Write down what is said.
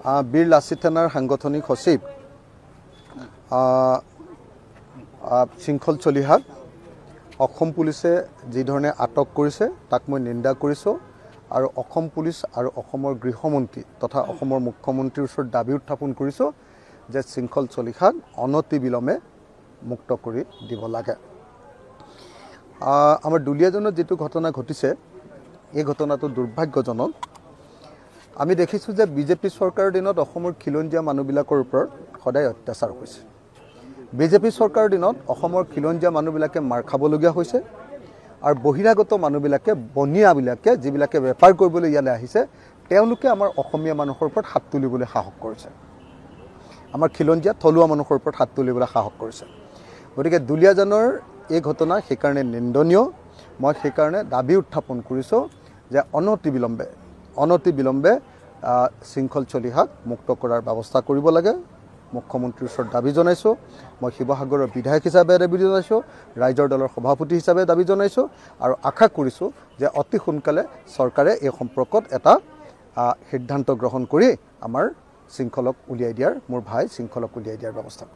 বীৰ লাচিত থানাৰ সাংগঠনিক সচিব শৃংখল চলিহাক অসম পুলিচে যি ধৰণে আটক কৰিছে তাক মই নিন্দা কৰিছোঁ আৰু অসম পুলিচ আৰু অসমৰ গৃহমন্ত্ৰী তথা অসমৰ মুখ্যমন্ত্ৰীৰ ওচৰত দাবী উত্থাপন কৰিছোঁ যে শৃংখল চলিহাক অনতিবিলম্বে মুক্ত কৰি দিব লাগে। আমাৰ দুলীয়াজনত যেটো ঘটনা ঘটিছে এই ঘটনাটো দুৰ্ভাগ্যজনক। আমি দেখিছোঁ যে বিজেপি চৰকাৰৰ দিনত অসমৰ খিলঞ্জীয়া মানুহবিলাকৰ ওপৰত সদায় অত্যাচাৰ হৈছে। বিজেপি চৰকাৰৰ দিনত অসমৰ খিলঞ্জীয়া মানুহবিলাকে মাৰ খাবলগীয়া হৈছে আৰু বহিৰাগত মানুহবিলাকে বনিয়াবিলাকে যিবিলাকে বেপাৰ কৰিবলৈ ইয়ালৈ আহিছে তেওঁলোকে আমাৰ অসমীয়া মানুহৰ ওপৰত হাত তুলিবলৈ সাহস কৰিছে। আমাৰ খিলঞ্জীয়া থলুৱা মানুহৰ ওপৰত হাত তুলিবলৈ সাহস কৰিছে। গতিকে দুলীয়াজনৰ এই ঘটনা সেইকাৰণে নিন্দনীয়। মই সেইকাৰণে দাবী উত্থাপন কৰিছোঁ যে অনতিবিলম্বে শৃংখল চলিহাক মুক্ত কৰাৰ ব্যৱস্থা কৰিব লাগে। মুখ্যমন্ত্ৰীৰ ওচৰত দাবী জনাইছোঁ। মই শিৱসাগৰৰ বিধায়ক হিচাপে দাবী জনাইছোঁ, ৰাইজৰ দলৰ সভাপতি হিচাপে দাবী জনাইছোঁ আৰু আশা কৰিছোঁ যে অতি সোনকালে চৰকাৰে এই সম্পৰ্কত এটা সিদ্ধান্ত গ্ৰহণ কৰি আমাৰ শৃংখলক উলিয়াই দিয়াৰ মোৰ ভাই শৃংখলক উলিয়াই দিয়াৰ ব্যৱস্থা